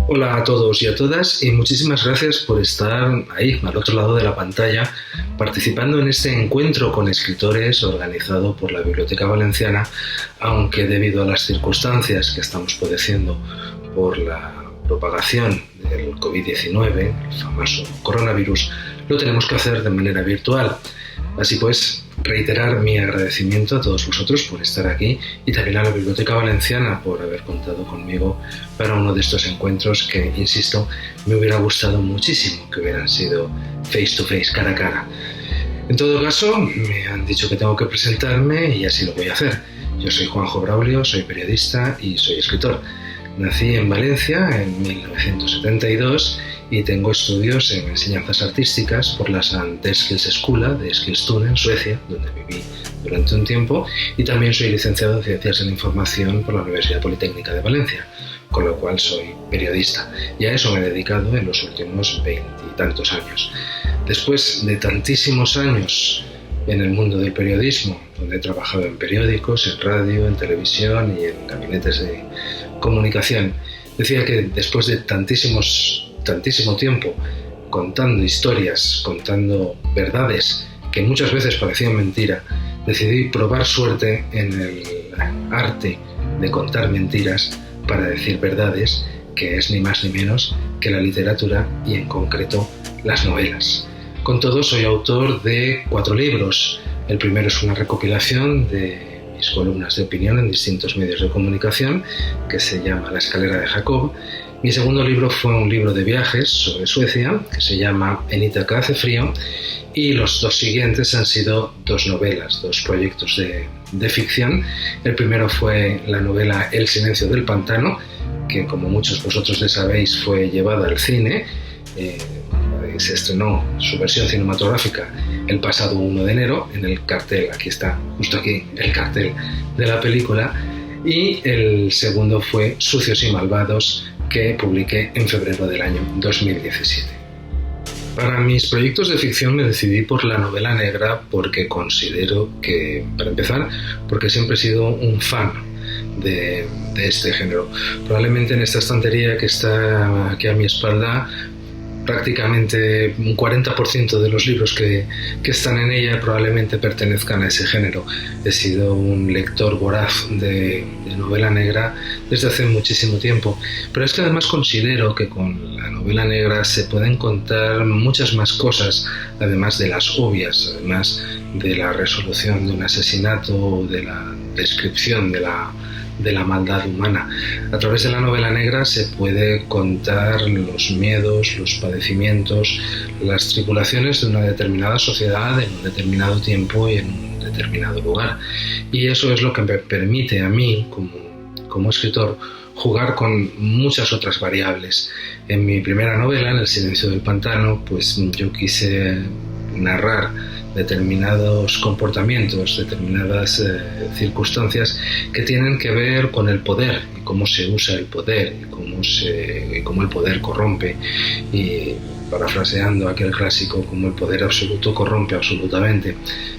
Hola a todos y a todas y muchísimas gracias por estar ahí, al otro lado de la pantalla, participando en este encuentro con escritores organizado por la Biblioteca Valenciana, aunque debido a las circunstancias que estamos padeciendo por la propagación del COVID-19, el famoso coronavirus, lo tenemos que hacer de manera virtual. Así pues, reiterar mi agradecimiento a todos vosotros por estar aquí y también a la Biblioteca Valenciana por haber contado conmigo para uno de estos encuentros que, insisto, me hubiera gustado muchísimo que hubieran sido face to face, cara a cara. En todo caso, me han dicho que tengo que presentarme y así lo voy a hacer. Yo soy Juanjo Braulio, soy periodista y soy escritor. Nací en Valencia en 1972 y tengo estudios en enseñanzas artísticas por la St. Eskils Skola de Eskilstuna, en Suecia, donde viví durante un tiempo, y también soy licenciado en Ciencias de la Información por la Universidad Politécnica de Valencia, con lo cual soy periodista, y a eso me he dedicado en los últimos 20 y tantos años. Después de tantísimos años en el mundo del periodismo, donde he trabajado en periódicos, en radio, en televisión y en gabinetes de comunicación, decía que después de tantísimo tiempo contando historias, contando verdades que muchas veces parecían mentira, decidí probar suerte en el arte de contar mentiras para decir verdades, que es ni más ni menos que la literatura y en concreto las novelas. Con todo, soy autor de 4 libros. El primero es una recopilación de mis columnas de opinión en distintos medios de comunicación, que se llama La escalera de Jacob. Mi segundo libro fue un libro de viajes sobre Suecia, que se llama En Ítaca hace frío, y los 2 siguientes han sido 2 novelas, 2 proyectos de ficción. El primero fue la novela El silencio del pantano, que como muchos vosotros ya sabéis fue llevada al cine. Se estrenó su versión cinematográfica el pasado 1 de enero en el cartel, aquí está, justo aquí, el cartel de la película, y el segundo fue Sucios y malvados, que publiqué en febrero del año 2017. Para mis proyectos de ficción me decidí por la novela negra porque considero que, para empezar, porque siempre he sido un fan de este género. Probablemente en esta estantería que está aquí a mi espalda, prácticamente un 40% de los libros que están en ella probablemente pertenezcan a ese género. He sido un lector voraz de novela negra desde hace muchísimo tiempo, pero es que además considero que con la novela negra se pueden contar muchas más cosas, además de las obvias, además de la resolución de un asesinato, de la descripción de la maldad humana. A través de la novela negra se puede contar los miedos, los padecimientos, las tribulaciones de una determinada sociedad en un determinado tiempo y en un determinado lugar. Y eso es lo que me permite a mí, como escritor, jugar con muchas otras variables. En mi primera novela, En el silencio del pantano, pues yo quise narrar determinados comportamientos, determinadas circunstancias que tienen que ver con el poder y cómo se usa el poder y cómo el poder corrompe, y parafraseando aquel clásico, como el poder absoluto corrompe absolutamente.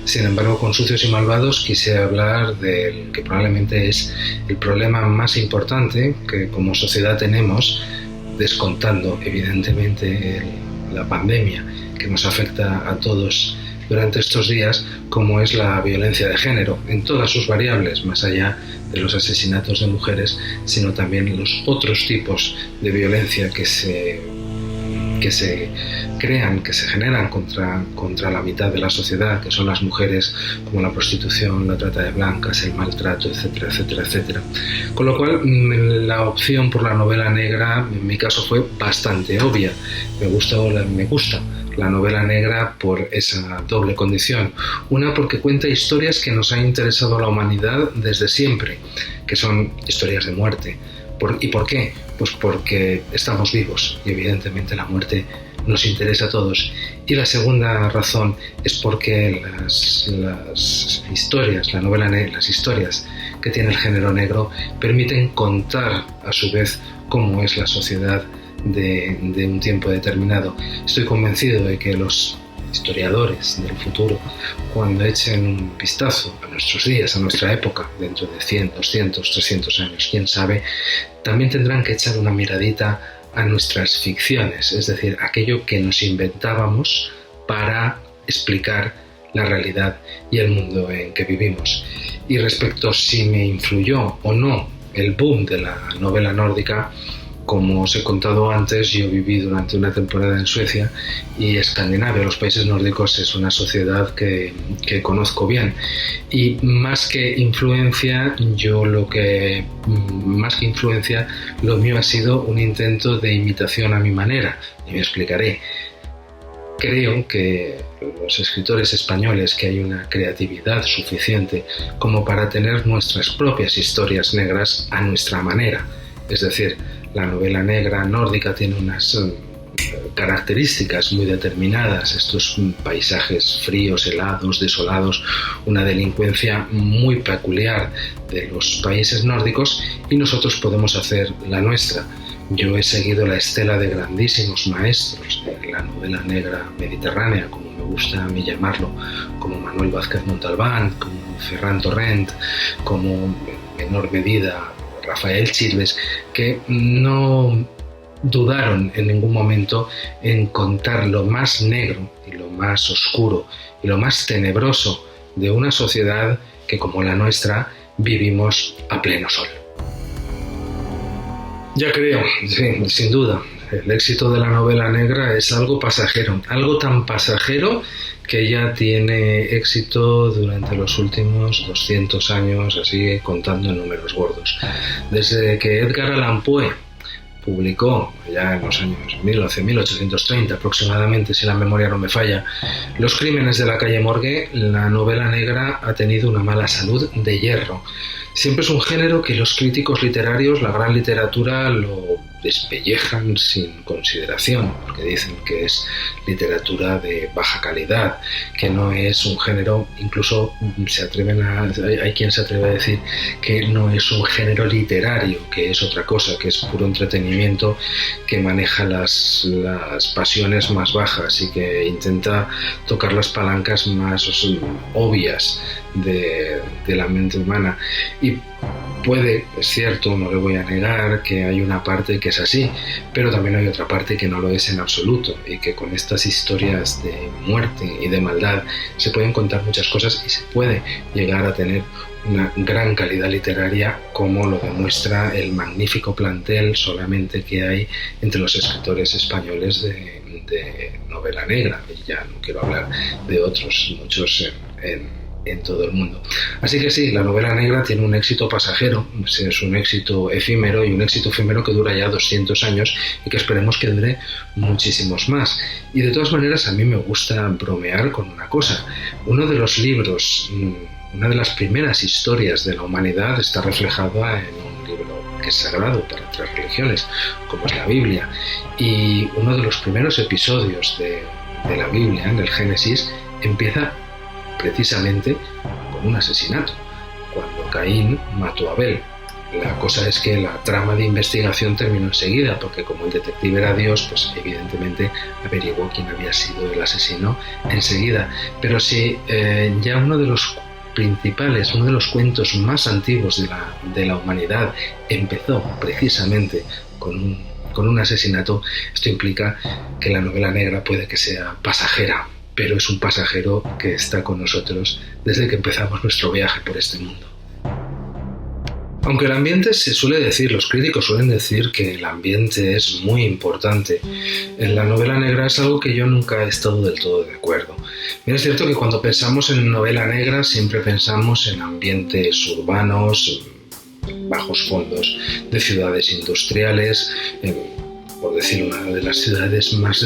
Sin embargo, con Sucios y malvados quise hablar del que probablemente es el problema más importante que como sociedad tenemos, descontando evidentemente la pandemia que nos afecta a todos durante estos días, como es la violencia de género, en todas sus variables, más allá de los asesinatos de mujeres, sino también los otros tipos de violencia que se crean, que se generan contra la mitad de la sociedad, que son las mujeres, como la prostitución, la trata de blancas, el maltrato, etcétera, etcétera, etcétera. Con lo cual, la opción por la novela negra, en mi caso, fue bastante obvia. Me gusta la novela negra por esa doble condición. Una, porque cuenta historias que nos han interesado a la humanidad desde siempre, que son historias de muerte. ¿Y por qué? Pues porque estamos vivos y evidentemente la muerte nos interesa a todos. Y la segunda razón es porque las historias, la novela negra, las historias que tiene el género negro permiten contar a su vez cómo es la sociedad de un tiempo determinado. Estoy convencido de que los historiadores del futuro, cuando echen un vistazo a nuestros días, a nuestra época, dentro de 100, 200, 300 años, quién sabe, también tendrán que echar una miradita a nuestras ficciones, es decir, aquello que nos inventábamos para explicar la realidad y el mundo en que vivimos. Y respecto a si me influyó o no el boom de la novela nórdica, como os he contado antes, yo viví durante una temporada en Suecia y Escandinavia. Los países nórdicos es una sociedad que conozco bien. Y más que influencia, lo mío ha sido un intento de imitación a mi manera. Y me explicaré. Creo que los escritores españoles, que hay una creatividad suficiente como para tener nuestras propias historias negras a nuestra manera. Es decir, la novela negra nórdica tiene unas características muy determinadas, estos paisajes fríos, helados, desolados, una delincuencia muy peculiar de los países nórdicos, y nosotros podemos hacer la nuestra. Yo he seguido la estela de grandísimos maestros de la novela negra mediterránea, como me gusta a mí llamarlo, como Manuel Vázquez Montalbán, como Ferran Torrent, como en menor medida Rafael Chirves, que no dudaron en ningún momento en contar lo más negro y lo más oscuro y lo más tenebroso de una sociedad que, como la nuestra, vivimos a pleno sol. Ya creo, sí, sin duda, el éxito de la novela negra es algo pasajero, algo tan pasajero que ya tiene éxito durante los últimos 200 años, así contando en números gordos. Desde que Edgar Allan Poe publicó, ya en los años 1830 aproximadamente, si la memoria no me falla, Los crímenes de la calle Morgue, la novela negra ha tenido una mala salud de hierro. Siempre es un género que los críticos literarios, la gran literatura, lo despellejan sin consideración, porque dicen que es literatura de baja calidad, que no es un género, incluso hay quien se atreve a decir que no es un género literario, que es otra cosa, que es puro entretenimiento, que maneja las pasiones más bajas y que intenta tocar las palancas más obvias de la mente humana. Y puede, es cierto, no le voy a negar que hay una parte que es así, pero también hay otra parte que no lo es en absoluto, y que con estas historias de muerte y de maldad se pueden contar muchas cosas y se puede llegar a tener una gran calidad literaria, como lo demuestra el magnífico plantel solamente que hay entre los escritores españoles de novela negra, y ya no quiero hablar de otros muchos en todo el mundo. Así que sí, la novela negra tiene un éxito pasajero, es un éxito efímero, y un éxito efímero que dura ya 200 años y que esperemos que dure muchísimos más. Y de todas maneras, a mí me gusta bromear con una cosa. Uno de los libros, una de las primeras historias de la humanidad está reflejada en un libro que es sagrado para 3 religiones, como es la Biblia. Y uno de los primeros episodios de la Biblia, en el Génesis, empieza precisamente con un asesinato, cuando Caín mató a Abel. La cosa es que la trama de investigación terminó enseguida, porque como el detective era Dios, pues evidentemente averiguó quién había sido el asesino enseguida. Pero si ya uno de los principales, uno de los cuentos más antiguos de la humanidad empezó precisamente con un asesinato, esto implica que la novela negra puede que sea pasajera, pero es un pasajero que está con nosotros desde que empezamos nuestro viaje por este mundo. Aunque el ambiente se suele decir, los críticos suelen decir que el ambiente es muy importante, en la novela negra es algo que yo nunca he estado del todo de acuerdo. Bien, es cierto que cuando pensamos en novela negra siempre pensamos en ambientes urbanos, bajos fondos de ciudades industriales, por decir una de las ciudades más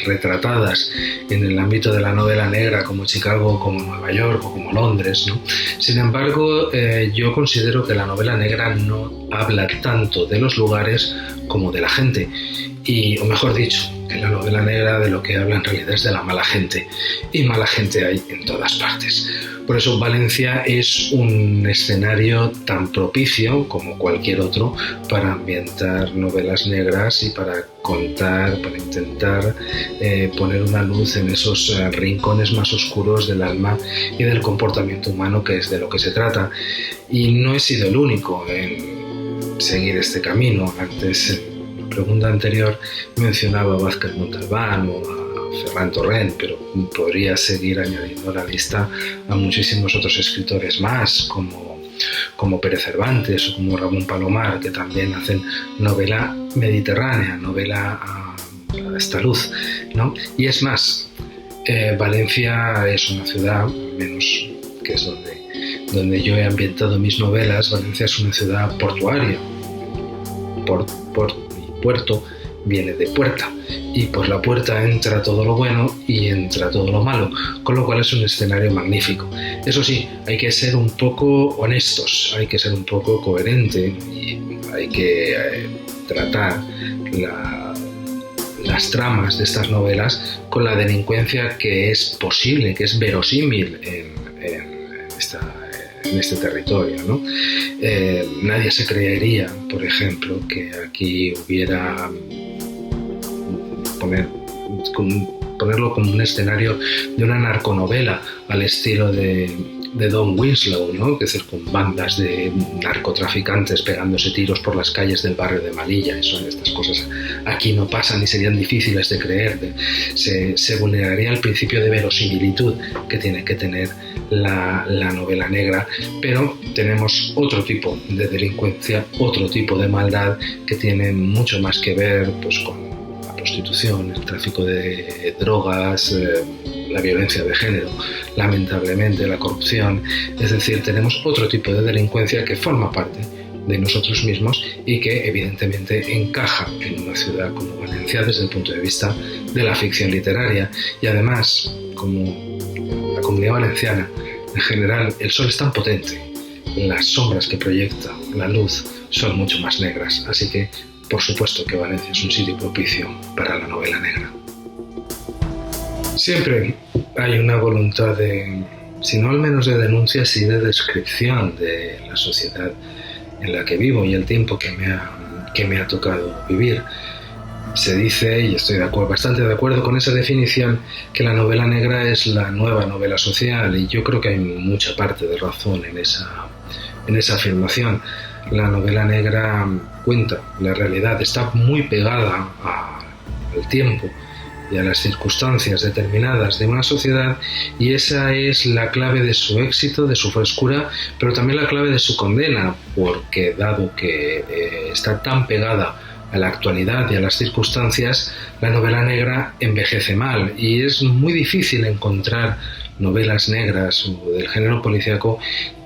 retratadas en el ámbito de la novela negra, como Chicago, como Nueva York o como Londres, ¿no? Sin embargo, yo considero que la novela negra no habla tanto de los lugares como de la gente, o mejor dicho, que la novela negra de lo que habla en realidad es de la mala gente, y mala gente hay en todas partes. Por eso Valencia es un escenario tan propicio como cualquier otro para ambientar novelas negras y para contar, para intentar poner una luz en esos rincones más oscuros del alma y del comportamiento humano, que es de lo que se trata. Y no he sido el único en seguir este camino. Antes pregunta anterior mencionaba a Vázquez Montalbán o a Ferran Torrent, pero podría seguir añadiendo a la lista a muchísimos otros escritores más, como Pérez Cervantes o como Ramón Palomar, que también hacen novela mediterránea, novela a esta luz, ¿no? Y es más, Valencia es una ciudad, al menos que es donde yo he ambientado mis novelas. Valencia es una ciudad portuaria. Puerto viene de puerta, y por la puerta entra todo lo bueno y entra todo lo malo, con lo cual es un escenario magnífico. Eso sí, hay que ser un poco honestos, hay que ser un poco coherente y hay que tratar las tramas de estas novelas con la delincuencia que es posible, que es verosímil en este territorio, ¿no? Nadie se creería, por ejemplo, que aquí hubiera ponerlo como un escenario de una narconovela al estilo de Don Winslow, ¿no? Que es decir, con bandas de narcotraficantes pegándose tiros por las calles del barrio de Malilla. Estas cosas aquí no pasan y serían difíciles de creer. Se vulneraría el principio de verosimilitud que tiene que tener la novela negra, pero tenemos otro tipo de delincuencia, otro tipo de maldad que tiene mucho más que ver pues con la prostitución, el tráfico de drogas, la violencia de género, lamentablemente la corrupción. Es decir, tenemos otro tipo de delincuencia que forma parte de nosotros mismos y que evidentemente encaja en una ciudad como Valencia desde el punto de vista de la ficción literaria. Y además, como la Comunidad Valenciana en general, el sol es tan potente, las sombras que proyecta la luz son mucho más negras, así que por supuesto que Valencia es un sitio propicio para la novela negra. Siempre hay una voluntad de, si no al menos de denuncia, sí de descripción de la sociedad en la que vivo y el tiempo que me ha tocado vivir. Se dice, y estoy bastante de acuerdo con esa definición, que la novela negra es la nueva novela social, y yo creo que hay mucha parte de razón en esa afirmación. La novela negra cuenta la realidad, está muy pegada al tiempo y a las circunstancias determinadas de una sociedad, y esa es la clave de su éxito, de su frescura, pero también la clave de su condena, porque dado que está tan pegada a la actualidad y a las circunstancias, la novela negra envejece mal, y es muy difícil encontrar novelas negras o del género policíaco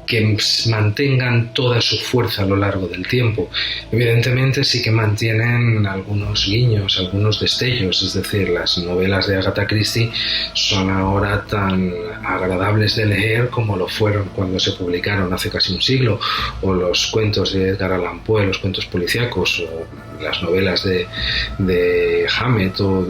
que mantengan toda su fuerza a lo largo del tiempo. Evidentemente sí que mantienen algunos guiños, algunos destellos, es decir, las novelas de Agatha Christie son ahora tan agradables de leer como lo fueron cuando se publicaron hace casi un siglo, o los cuentos de Edgar Allan Poe, los cuentos policíacos, o las novelas de Hammett o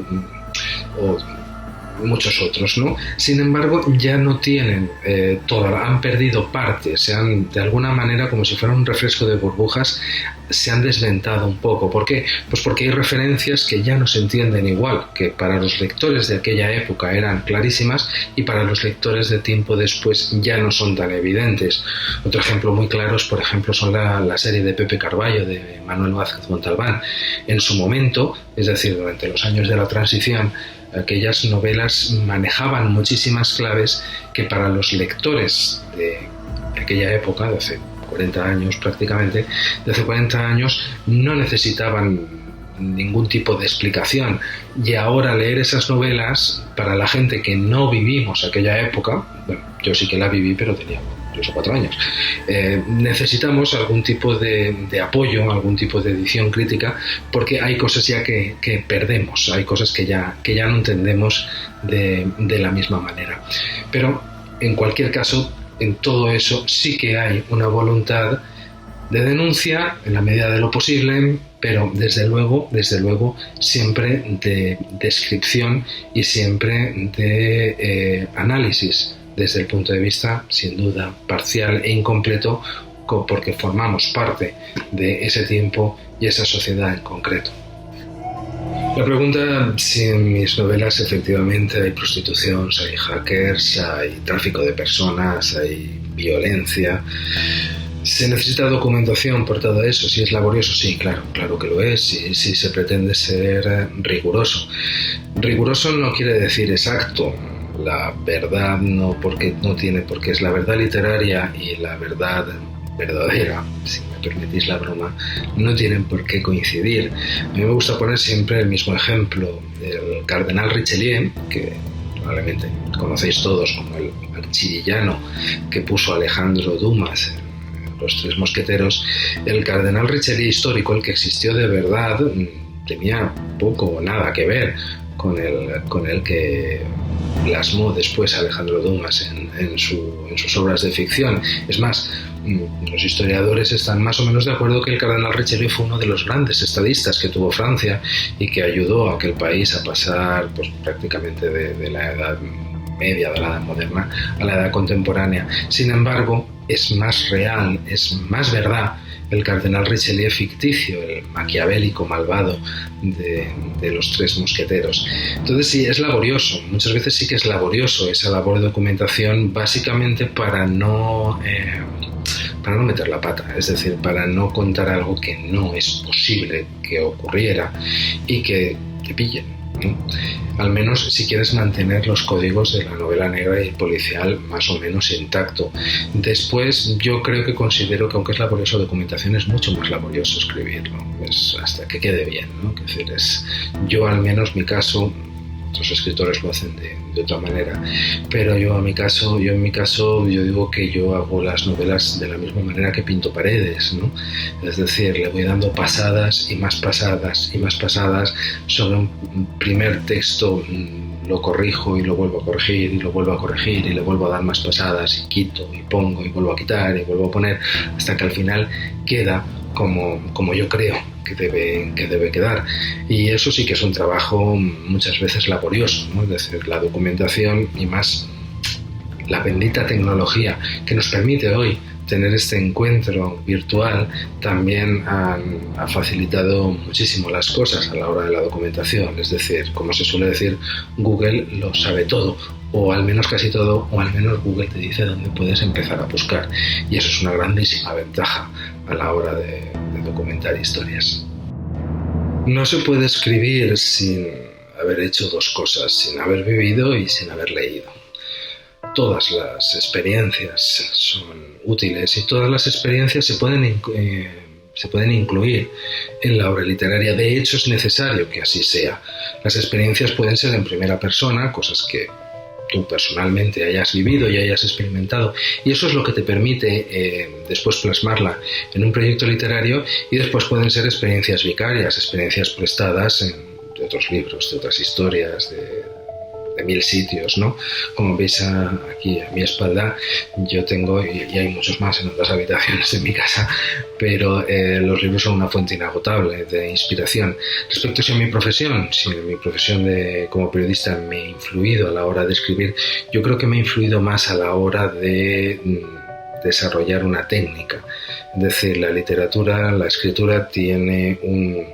muchos otros, ¿no? Sin embargo, ya no tienen han perdido parte, de alguna manera, como si fuera un refresco de burbujas, se han desventado un poco. ¿Por qué? Pues porque hay referencias que ya no se entienden igual, que para los lectores de aquella época eran clarísimas y para los lectores de tiempo después ya no son tan evidentes. Otro ejemplo muy claro, por ejemplo, son la serie de Pepe Carballo, de Manuel Vázquez Montalbán. En su momento, es decir, durante los años de la transición, aquellas novelas manejaban muchísimas claves que para los lectores de aquella época, de hace 40 años prácticamente, de hace 40 años no necesitaban ningún tipo de explicación. Y ahora leer esas novelas, para la gente que no vivimos aquella época, bueno, yo sí que la viví, pero tenía 3 o 4 años, necesitamos algún tipo de apoyo, algún tipo de edición crítica, porque hay cosas ya que perdemos, hay cosas que ya no entendemos de la misma manera. Pero en cualquier caso, en todo eso sí que hay una voluntad de denuncia en la medida de lo posible, pero desde luego siempre de descripción y siempre de análisis desde el punto de vista, sin duda, parcial e incompleto, porque formamos parte de ese tiempo y esa sociedad en concreto. La pregunta si en mis novelas efectivamente hay prostitución, hay hackers, hay tráfico de personas, hay violencia. ¿Se necesita documentación por todo eso? ¿Si es laborioso? Sí, claro que lo es, si se pretende ser riguroso. Riguroso no quiere decir exacto. La verdad no, porque no tiene, porque es la verdad literaria y la verdad verdadera, si me permitís la broma, no tienen por qué coincidir. A mí me gusta poner siempre el mismo ejemplo. El cardenal Richelieu, que probablemente conocéis todos como el archivillano que puso Alejandro Dumas en Los Tres Mosqueteros, el cardenal Richelieu histórico, el que existió de verdad, tenía poco o nada que ver con el que plasmó después Alejandro Dumas en sus obras de ficción. Es más, los historiadores están más o menos de acuerdo que el cardenal Richelieu fue uno de los grandes estadistas que tuvo Francia y que ayudó a aquel país a pasar pues, prácticamente de la Edad Media, de la Edad Moderna, a la Edad Contemporánea. Sin embargo, es más real, es más verdad el cardenal Richelieu ficticio, el maquiavélico malvado de Los Tres Mosqueteros. Entonces sí, es laborioso, muchas veces sí que es laborioso esa labor de documentación, básicamente para no meter la pata, es decir, para no contar algo que no es posible que ocurriera y que te pillen, ¿no? Al menos si quieres mantener los códigos de la novela negra y policial más o menos intacto. Después yo considero que aunque es laborioso documentación, es mucho más laborioso escribirlo, es hasta que quede bien, ¿no? Es decir, yo al menos mi caso, otros escritores lo hacen de otra manera, pero yo en mi caso yo digo que yo hago las novelas de la misma manera que pinto paredes, ¿no? Es decir, le voy dando pasadas y más pasadas y más pasadas sobre un primer texto, lo corrijo y lo vuelvo a corregir y lo vuelvo a corregir y le vuelvo a dar más pasadas y quito y pongo y vuelvo a quitar y vuelvo a poner hasta que al final queda como yo creo que debe quedar. Y eso sí que es un trabajo muchas veces laborioso, ¿no? Es decir, la documentación y más la bendita tecnología que nos permite hoy tener este encuentro virtual también ha facilitado muchísimo las cosas a la hora de la documentación. Es decir, como se suele decir, Google lo sabe todo, o al menos casi todo, o al menos Google te dice dónde puedes empezar a buscar. Y eso es una grandísima ventaja a la hora de documentar historias. No se puede escribir sin haber hecho dos cosas, sin haber vivido y sin haber leído. Todas las experiencias son útiles y todas las experiencias se pueden incluir en la obra literaria. De hecho, es necesario que así sea. Las experiencias pueden ser en primera persona, cosas que tú personalmente hayas vivido y hayas experimentado, y eso es lo que te permite después plasmarla en un proyecto literario, y después pueden ser experiencias vicarias, experiencias prestadas de otros libros, de otras historias, de 1000 sitios, ¿no? Como veis aquí a mi espalda, yo tengo, y hay muchos más en otras habitaciones de mi casa, pero los libros son una fuente inagotable de inspiración. Respecto a mi profesión, si mi profesión como periodista me ha influido a la hora de escribir, yo creo que me ha influido más a la hora de desarrollar una técnica. Es decir, la literatura, la escritura tiene un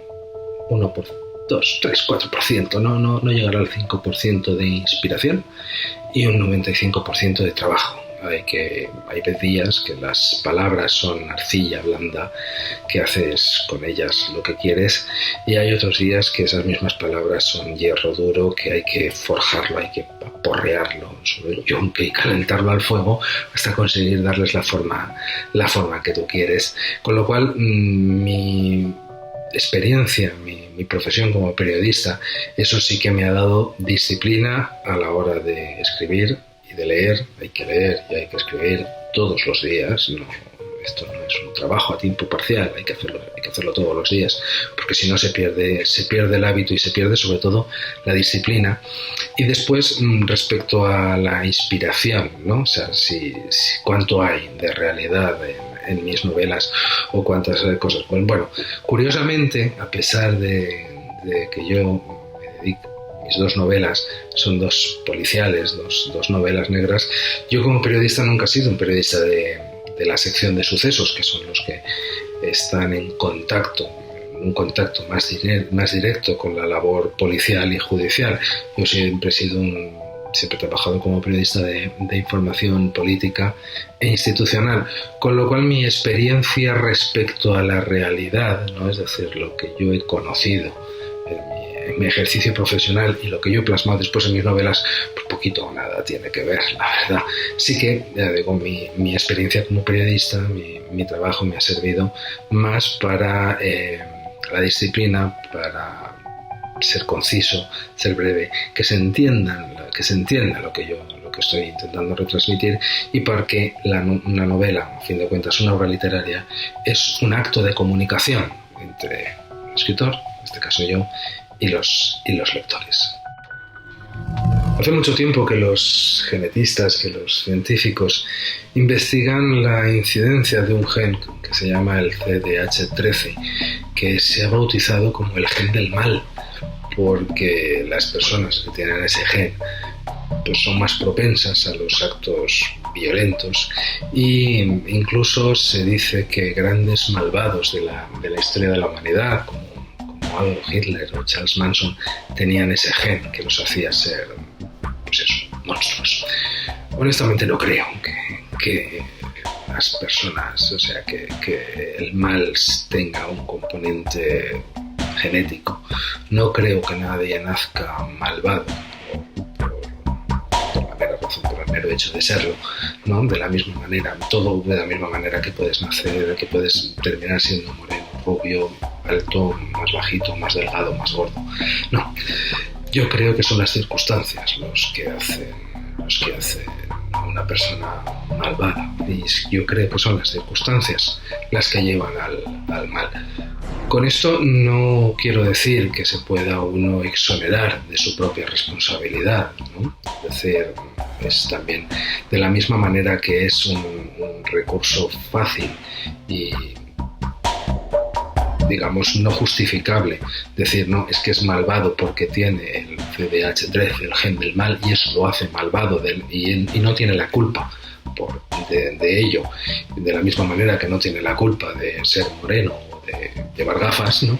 2, 3, 4%, no llegará al 5% de inspiración y un 95% de trabajo. Hay días que las palabras son arcilla blanda, que haces con ellas lo que quieres, y hay otros días que esas mismas palabras son hierro duro, que hay que forjarlo, hay que aporrearlo sobre el yunque y calentarlo al fuego hasta conseguir darles la forma que tú quieres. Con lo cual, mi experiencia, mi profesión como periodista, eso sí que me ha dado disciplina a la hora de escribir y de leer. Hay que leer y hay que escribir todos los días, esto no es un trabajo a tiempo parcial, hay que hacerlo todos los días, porque si no se pierde el hábito y se pierde sobre todo la disciplina. Y después, respecto a la inspiración, ¿no? O sea, cuánto hay de realidad en mis novelas o cuántas cosas. Bueno, curiosamente, a pesar de que yo me dedico, mis dos novelas son dos policiales, dos novelas negras, yo como periodista nunca he sido un periodista de la sección de sucesos, que son los que están en un contacto más directo con la labor policial y judicial. Yo siempre he sido un siempre he trabajado como periodista de información política e institucional, con lo cual mi experiencia respecto a la realidad, ¿no? Es decir, lo que yo he conocido en mi ejercicio profesional y lo que yo he plasmado después en mis novelas, pues poquito o nada tiene que ver, la verdad. Sí que, ya digo, mi experiencia como periodista, mi trabajo me ha servido más para la disciplina, para ser conciso, ser breve, que se entienda lo que estoy intentando retransmitir, y porque una novela, a fin de cuentas una obra literaria, es un acto de comunicación entre el escritor, en este caso yo, y los lectores. Hace mucho tiempo que los genetistas, que los científicos investigan la incidencia de un gen que se llama el CDH13, que se ha bautizado como el gen del mal, porque las personas que tienen ese gen pues son más propensas a los actos violentos, e incluso se dice que grandes malvados de la historia de la humanidad, como Adolf Hitler o Charles Manson, tenían ese gen que los hacía ser, pues eso, monstruos. Honestamente no creo que las personas, o sea, que el mal tenga un componente genético. No creo que nadie nazca malvado por la mera razón, por el mero hecho de serlo, ¿no? De la misma manera, todo de la misma manera que puedes nacer, que puedes terminar siendo moreno, rubio, alto, más bajito, más delgado, más gordo. No, yo creo que son las circunstancias los que hacen a una persona malvada, y yo creo que son las circunstancias las que llevan al mal. Con esto no quiero decir que se pueda uno exonerar de su propia responsabilidad, ¿no? Es decir, es también de la misma manera que es un recurso fácil y, digamos, no justificable decir, no, es que es malvado porque tiene el CDH13, el gen del mal, y eso lo hace malvado y no tiene la culpa de ello, de la misma manera que no tiene la culpa de ser moreno o de llevar gafas, ¿no?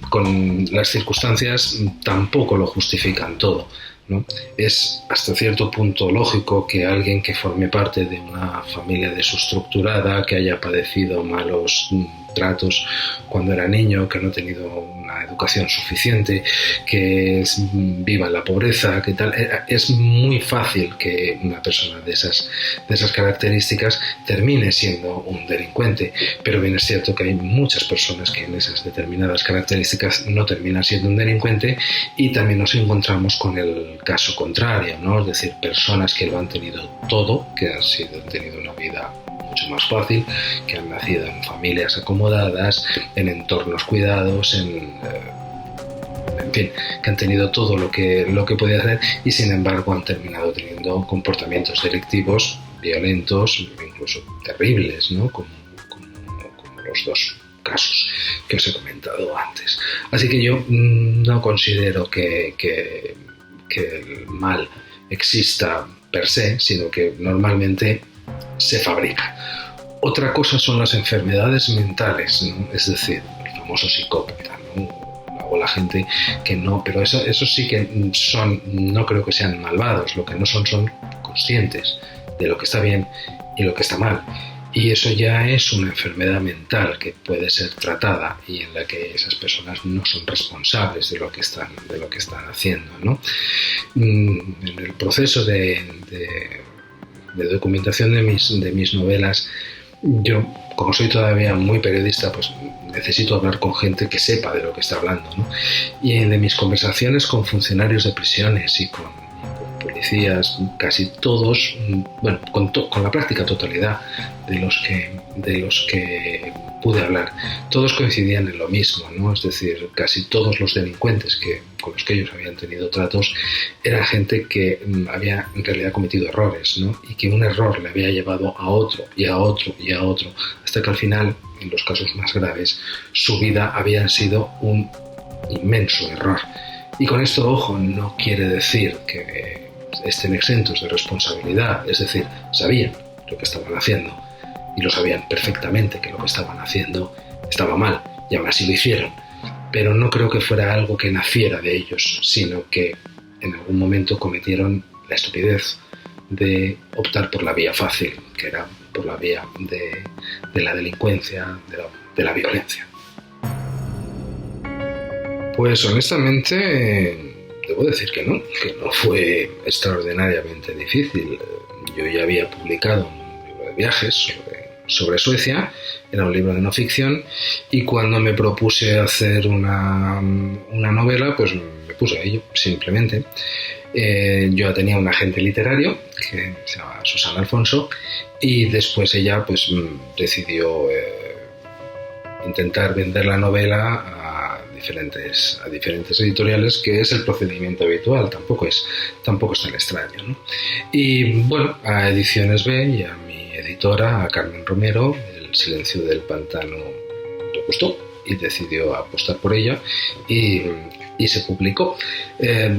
Con las circunstancias tampoco lo justifican todo, ¿no? Es hasta cierto punto lógico que alguien que forme parte de una familia desestructurada, que haya padecido malos tratos cuando era niño, que no ha tenido una educación suficiente, que viva en la pobreza, que tal, es muy fácil que una persona de esas características termine siendo un delincuente. Pero bien es cierto que hay muchas personas que en esas determinadas características no terminan siendo un delincuente, y también nos encontramos con el caso contrario, ¿no? Es decir, personas que lo han tenido todo, que han tenido una vida mucho más fácil, que han nacido en familias acomodadas, en entornos cuidados, en fin, que han tenido todo lo que podía hacer, y sin embargo han terminado teniendo comportamientos delictivos, violentos, incluso terribles, ¿no? Como los dos casos que os he comentado antes. Así que yo no considero que el mal exista per se, sino que normalmente se fabrica. Otra cosa son las enfermedades mentales, ¿no? Es decir, el famoso psicópata, ¿no? O la gente que no, pero eso sí que no creo que sean malvados, lo que no son conscientes de lo que está bien y lo que está mal. Y eso ya es una enfermedad mental que puede ser tratada, y en la que esas personas no son responsables de lo que están haciendo, ¿no? En el proceso de documentación de mis novelas, yo, como soy todavía muy periodista, pues necesito hablar con gente que sepa de lo que está hablando, ¿no? Y de mis conversaciones con funcionarios de prisiones y con policías, casi todos, bueno, con la práctica totalidad de los que pude hablar, todos coincidían en lo mismo, ¿no? Es decir, casi todos los delincuentes con los que ellos habían tenido tratos eran gente que había en realidad cometido errores, ¿no? Y que un error le había llevado a otro y a otro y a otro, hasta que al final, en los casos más graves, su vida había sido un inmenso error. Y con esto, ojo, no quiere decir que estén exentos de responsabilidad, es decir, sabían lo que estaban haciendo y lo sabían perfectamente, que lo que estaban haciendo estaba mal, y aún así lo hicieron. Pero no creo que fuera algo que naciera de ellos, sino que en algún momento cometieron la estupidez de optar por la vía fácil, que era por la vía de la delincuencia, de la violencia. Pues honestamente debo decir que no fue extraordinariamente difícil. Yo ya había publicado un libro de viajes sobre Suecia, era un libro de no ficción, y cuando me propuse hacer una novela, pues me puse a ello, simplemente. Yo tenía un agente literario que se llama Susana Alfonso, y después ella pues decidió intentar vender la novela a diferentes editoriales, que es el procedimiento habitual, tampoco es tan extraño, ¿no? Y bueno, a Ediciones B y a mi editora, a Carmen Romero, El silencio del pantano le gustó y decidió apostar por ella, y se publicó.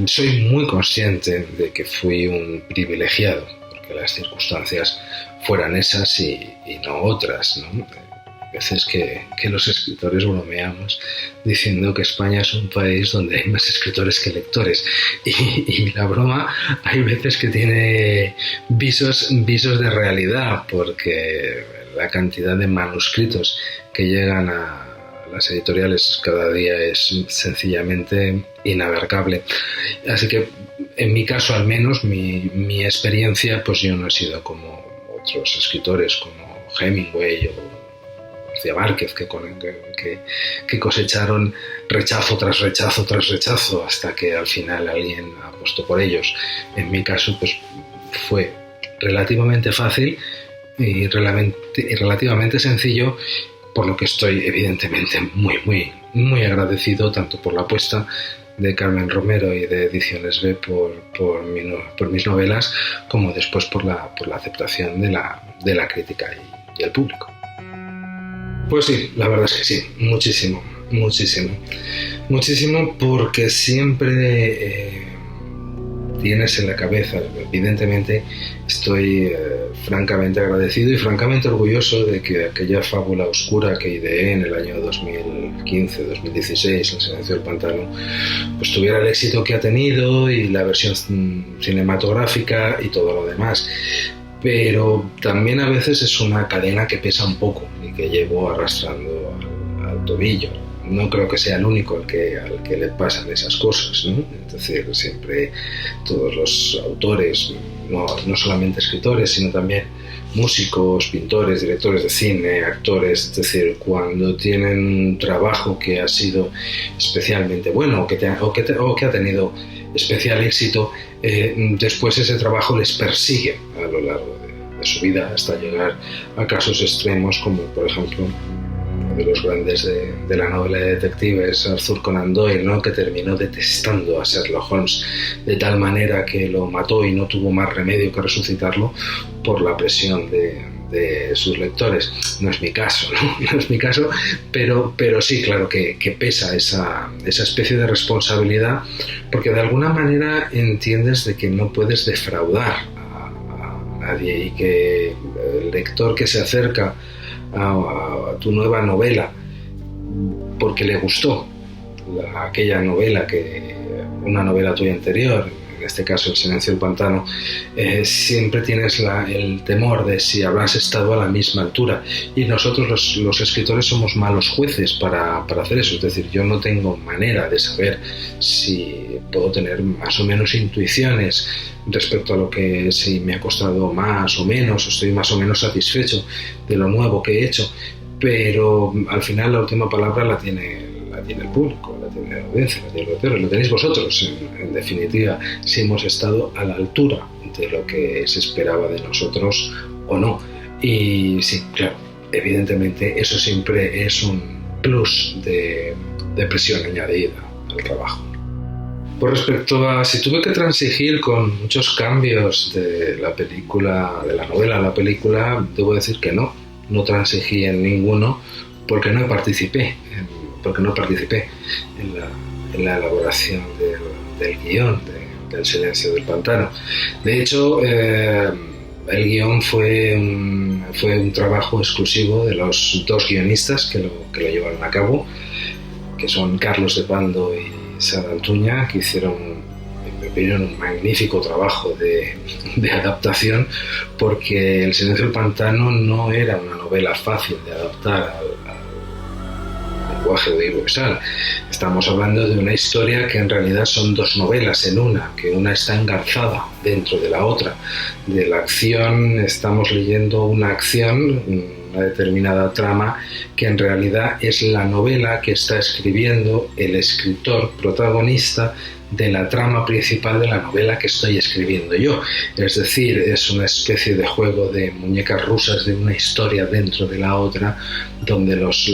Soy muy consciente de que fui un privilegiado, porque las circunstancias fueran esas y no otras, ¿no? A veces que los escritores bromeamos diciendo que España es un país donde hay más escritores que lectores, y la broma hay veces que tiene visos de realidad, porque la cantidad de manuscritos que llegan a las editoriales cada día es sencillamente inabarcable. Así que en mi caso, al menos, mi experiencia, pues yo no he sido como otros escritores como Hemingway o García Márquez, que cosecharon rechazo tras rechazo tras rechazo hasta que al final alguien apostó por ellos. En mi caso, pues fue relativamente fácil y relativamente sencillo, por lo que estoy evidentemente muy agradecido tanto por la apuesta de Carmen Romero y de Ediciones B por mis novelas, como después por la aceptación de la crítica y el público. Pues sí, la verdad es que sí, muchísimo, porque siempre tienes en la cabeza, evidentemente estoy francamente agradecido y francamente orgulloso de que aquella fábula oscura que ideé en el año 2015-2016, El silencio del pantano, pues tuviera el éxito que ha tenido, y la versión cinematográfica y todo lo demás. Pero también a veces es una cadena que pesa un poco y que llevo arrastrando al tobillo. No creo que sea el único al que le pasan esas cosas, ¿no? Es decir, siempre todos los autores, no solamente escritores, sino también músicos, pintores, directores de cine, actores, es decir, cuando tienen un trabajo que ha sido especialmente bueno o que ha tenido especial éxito, después ese trabajo les persigue a lo largo de su vida hasta llegar a casos extremos como, por ejemplo, uno de los grandes de la novela de detectives, Arthur Conan Doyle, ¿no? Que terminó detestando a Sherlock Holmes de tal manera que lo mató y no tuvo más remedio que resucitarlo por la presión de sus lectores. No es mi caso, ¿no? No es mi caso, pero sí, claro que pesa esa especie de responsabilidad, porque de alguna manera entiendes de que no puedes defraudar a nadie, y que el lector que se acerca a tu nueva novela porque le gustó aquella novela, una novela tuya anterior, en este caso El silencio del pantano, siempre tienes el temor de si habrás estado a la misma altura, y nosotros los escritores somos malos jueces para hacer eso. Es decir, yo no tengo manera de saber si puedo tener más o menos intuiciones respecto a lo que si me ha costado más o menos, o estoy más o menos satisfecho de lo nuevo que he hecho, pero al final la última palabra la tiene el público, la tiene la audiencia, la tiene los lectores, lo tenéis vosotros, en definitiva, si hemos estado a la altura de lo que se esperaba de nosotros o no. Y sí, claro, evidentemente eso siempre es un plus de presión añadida al trabajo. Por respecto a si tuve que transigir con muchos cambios de la novela a la película, debo decir que no transigí en ninguno, porque no participé en la elaboración del guión del silencio del pantano. De hecho, el guión fue un trabajo exclusivo de los dos guionistas que lo llevaron a cabo, que son Carlos de Pando y Sara Antuña, que hicieron, opinión, un magnífico trabajo de adaptación, porque El silencio del pantano no era una novela fácil de adaptar al lenguaje audiovisual. Estamos hablando de una historia que en realidad son dos novelas en una, que una está engarzada dentro de la otra. De la acción estamos leyendo una acción, una determinada trama, que en realidad es la novela que está escribiendo el escritor protagonista de la trama principal de la novela que estoy escribiendo yo. Es decir, es una especie de juego de muñecas rusas de una historia dentro de la otra, donde las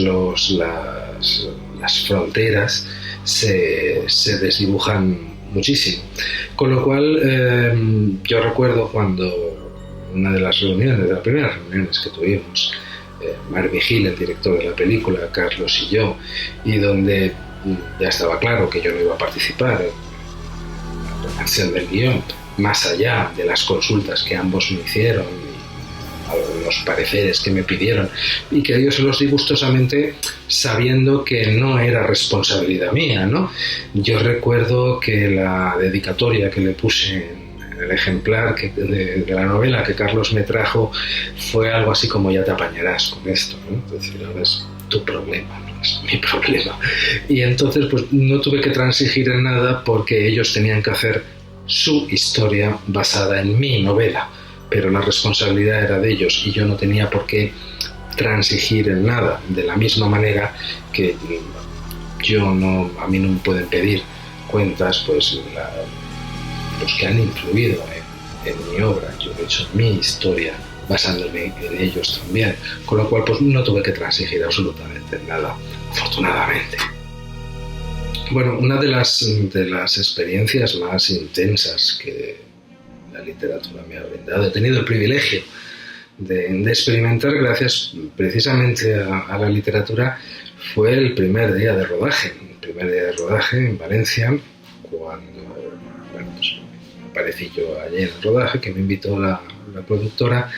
fronteras se desdibujan muchísimo. Con lo cual, yo recuerdo cuando una de las primeras reuniones que tuvimos, Marc Vigil, el director de la película, Carlos y yo, y donde ya estaba claro que yo no iba a participar en la redacción del guión, más allá de las consultas que ambos me hicieron y los pareceres que me pidieron, y que yo se los di gustosamente sabiendo que no era responsabilidad mía, ¿no? Yo recuerdo que la dedicatoria que le puse en el ejemplar de la novela que Carlos me trajo fue algo así como: ya te apañarás con esto, ¿no? Es decir, ahora es tu problema, no es mi problema. Y entonces pues no tuve que transigir en nada, porque ellos tenían que hacer su historia basada en mi novela, pero la responsabilidad era de ellos y yo no tenía por qué transigir en nada. De la misma manera que a mí no me pueden pedir cuentas pues los que han influido en mi obra. Yo he hecho mi historia basándome en ellos también, con lo cual pues no tuve que transigir absolutamente nada, afortunadamente. Bueno, una de las experiencias más intensas que la literatura me ha brindado, he tenido el privilegio de experimentar gracias precisamente a la literatura, fue el primer día de rodaje en Valencia, cuando pues, aparecí yo allí en el rodaje, que me invitó la productora,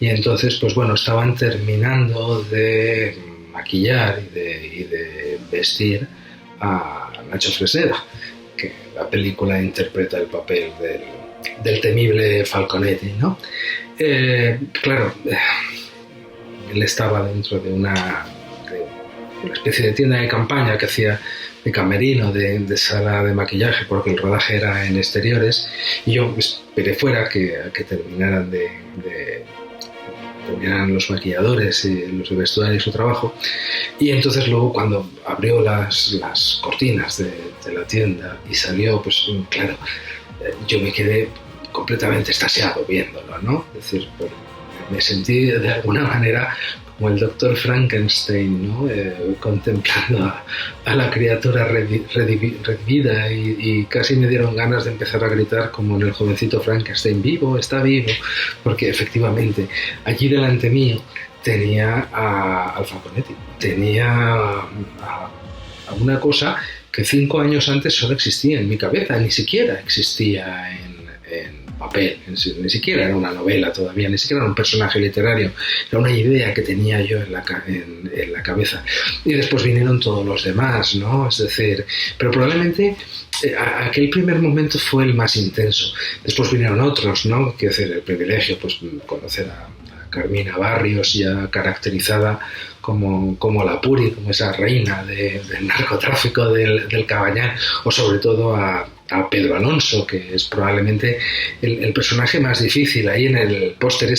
y entonces pues bueno, estaban terminando de maquillar y de vestir a Nacho Fresneda, que la película interpreta el papel del temible Falconetti, ¿no? Claro, él estaba dentro de una especie de tienda de campaña que hacía de camerino, de sala de maquillaje, porque el rodaje era en exteriores, y yo esperé fuera que terminaran terminaran los maquilladores y los de vestuario su trabajo, y entonces luego cuando abrió las cortinas de la tienda y salió, pues claro, yo me quedé completamente extasiado viéndolo, ¿no? Es decir, me sentí de alguna manera como el doctor Frankenstein, ¿no? Contemplando a la criatura redimida, y casi me dieron ganas de empezar a gritar como en el jovencito Frankenstein: vivo, está vivo, porque efectivamente allí delante mío tenía al Falconetti, tenía a una cosa que 5 años antes solo existía en mi cabeza, ni siquiera existía en papel, ni siquiera era una novela todavía, ni siquiera era un personaje literario, era una idea que tenía yo en la cabeza. Y después vinieron todos los demás, ¿no? Es decir, pero probablemente aquel primer momento fue el más intenso. Después vinieron otros, ¿no? Quiero decir, el privilegio, pues conocer a Carmina Barrios, ya caracterizada como la Puri, como esa reina del narcotráfico del Cabanyal, o sobre todo a Pedro Alonso, que es probablemente el personaje más difícil. Ahí en el póster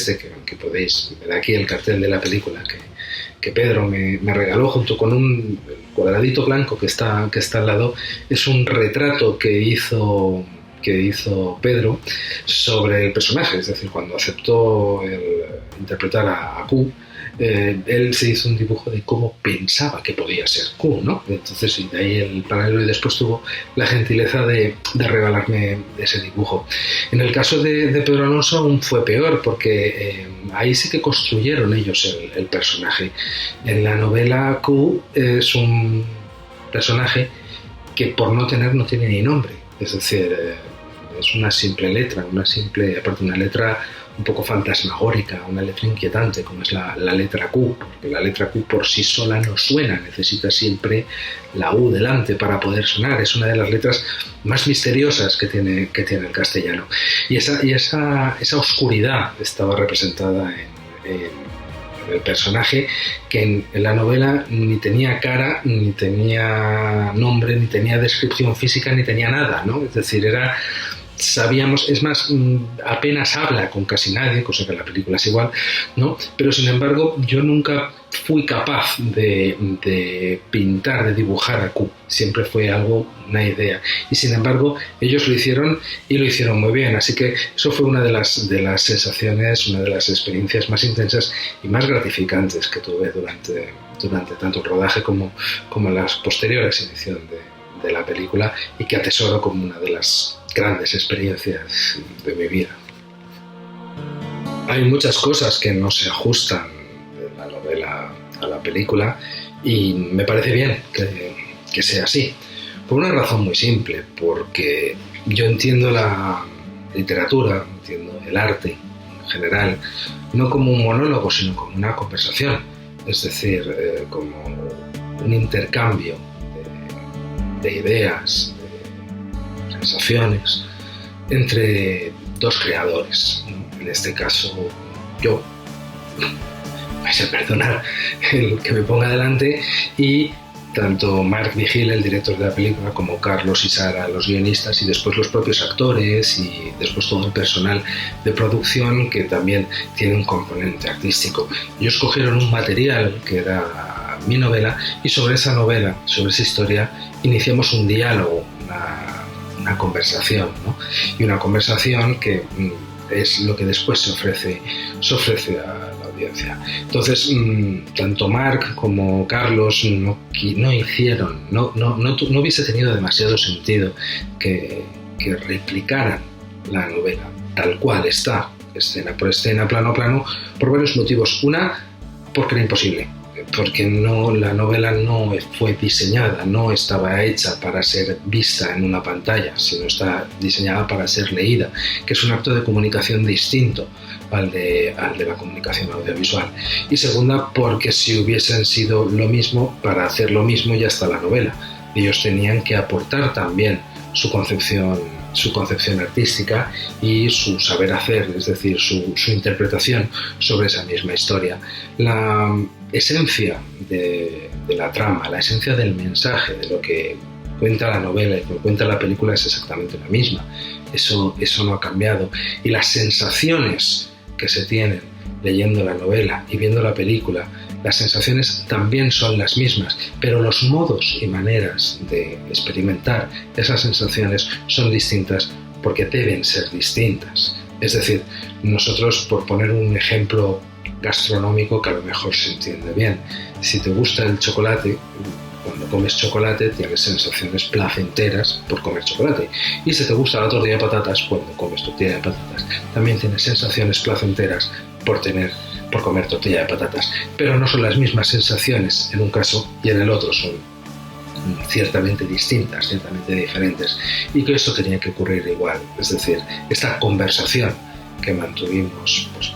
que podéis ver aquí, el cartel de la película que Pedro me regaló, junto con un cuadradito blanco que está al lado, es un retrato que hizo Pedro sobre el personaje. Es decir, cuando aceptó interpretar a Q, él se hizo un dibujo de cómo pensaba que podía ser Q, ¿no? Entonces, y de ahí el paralelo, y después tuvo la gentileza de regalarme ese dibujo. En el caso de Pedro Alonso aún fue peor, porque ahí sí que construyeron ellos el personaje. En la novela, Q es un personaje que por no tiene ni nombre. Es decir, es una simple letra, aparte una letra un poco fantasmagórica, una letra inquietante, como es la letra Q, porque la letra Q por sí sola no suena, necesita siempre la U delante para poder sonar. Es una de las letras más misteriosas que tiene el castellano. Y esa oscuridad estaba representada en el personaje, que en la novela ni tenía cara, ni tenía nombre, ni tenía descripción física, ni tenía nada, ¿no? Es decir, sabíamos, es más, apenas habla con casi nadie, cosa que en la película es igual, ¿no? Pero sin embargo, yo nunca fui capaz de pintar, de dibujar a Q. Siempre fue una idea. Y sin embargo, ellos lo hicieron y lo hicieron muy bien. Así que eso fue una de las sensaciones, una de las experiencias más intensas y más gratificantes que tuve durante tanto el rodaje como la posterior exhibición de la película, y que atesoro como una de las grandes experiencias de mi vida. Hay muchas cosas que no se ajustan de la novela a la película, y me parece bien que sea así, por una razón muy simple, porque yo entiendo la literatura, entiendo el arte en general, no como un monólogo, sino como una conversación, es decir, como un intercambio de ideas, de sensaciones entre dos creadores, ¿no? En este caso yo, vais a perdonar el que me ponga delante, y tanto Marc Vigil, el director de la película, como Carlos y Sara, los guionistas, y después los propios actores, y después todo el personal de producción, que también tiene un componente artístico. Ellos cogieron un material que era mi novela, y sobre esa novela, sobre esa historia, iniciamos un diálogo, una conversación, ¿no? Y una conversación que es lo que después se ofrece a la audiencia. Entonces, tanto Marc como Carlos no hubiese tenido demasiado sentido que replicaran la novela tal cual está, escena por escena, plano a plano, por varios motivos. Una, porque era imposible, porque la novela no fue diseñada, no estaba hecha para ser vista en una pantalla, sino está diseñada para ser leída, que es un acto de comunicación distinto al de la comunicación audiovisual. Y segunda, porque si hubiesen sido lo mismo, para hacer lo mismo ya está la novela. Ellos tenían que aportar también su concepción artística y su saber hacer, es decir, su interpretación sobre esa misma historia. La esencia de la trama, la esencia del mensaje, de lo que cuenta la novela y lo que cuenta la película, es exactamente la misma. Eso no ha cambiado. Y las sensaciones que se tienen leyendo la novela y viendo la película, las sensaciones también son las mismas, pero los modos y maneras de experimentar esas sensaciones son distintas, porque deben ser distintas. Es decir, nosotros, por poner un ejemplo gastronómico que a lo mejor se entiende bien, si te gusta el chocolate, cuando comes chocolate tienes sensaciones placenteras por comer chocolate, y si te gusta la tortilla de patatas, cuando comes tortilla de patatas también tienes sensaciones placenteras por comer tortilla de patatas, pero no son las mismas sensaciones en un caso y en el otro, son ciertamente distintas, ciertamente diferentes, y que eso tenía que ocurrir igual. Es decir, esta conversación que mantuvimos, pues,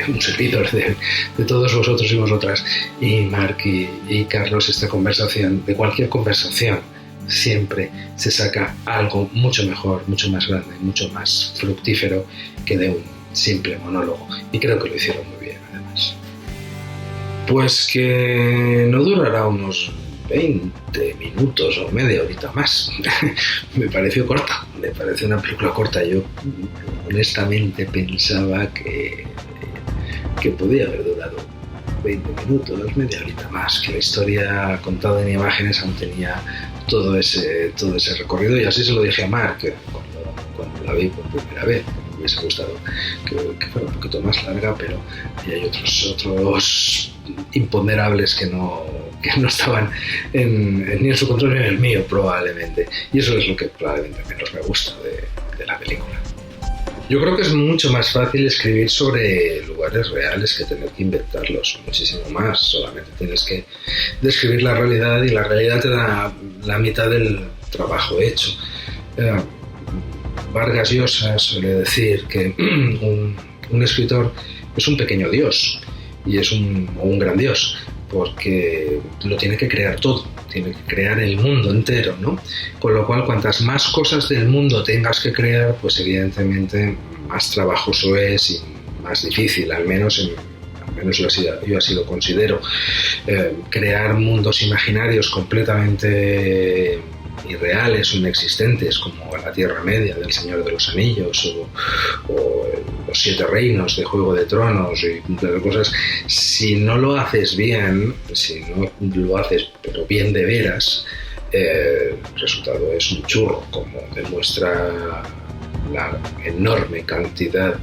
un servidor de todos vosotros y vosotras, y Marc y Carlos, esta conversación, de cualquier conversación siempre se saca algo mucho mejor, mucho más grande, mucho más fructífero que de un simple monólogo, y creo que lo hicieron muy bien, además. Pues que no durará unos 20 minutos o media horita más. Me pareció corta, me pareció una película corta. Yo honestamente pensaba que podía haber durado 20 minutos, media horita más, que la historia contada en imágenes aún tenía todo ese recorrido, y así se lo dije a Marc cuando la vi por primera vez. Me hubiese gustado que fuera un poquito más larga, pero hay otros imponderables que no estaban ni en su control ni en el mío, probablemente, y eso es lo que probablemente menos me gusta de la película. Yo creo que es mucho más fácil escribir sobre lugares reales que tener que inventarlos, muchísimo más. Solamente tienes que describir la realidad, y la realidad te da la mitad del trabajo hecho. Vargas Llosa suele decir que un escritor es un pequeño dios y es un gran dios, porque lo tiene que crear todo, tiene que crear el mundo entero, ¿no? Con lo cual, cuantas más cosas del mundo tengas que crear, pues evidentemente más trabajoso es y más difícil, al menos yo así lo considero. Crear mundos imaginarios completamente irreales o inexistentes, como la Tierra Media del Señor de los Anillos o los Siete Reinos de Juego de Tronos y cosas, si no lo haces bien, si no lo haces pero bien de veras, el resultado es un churro, como demuestra la enorme cantidad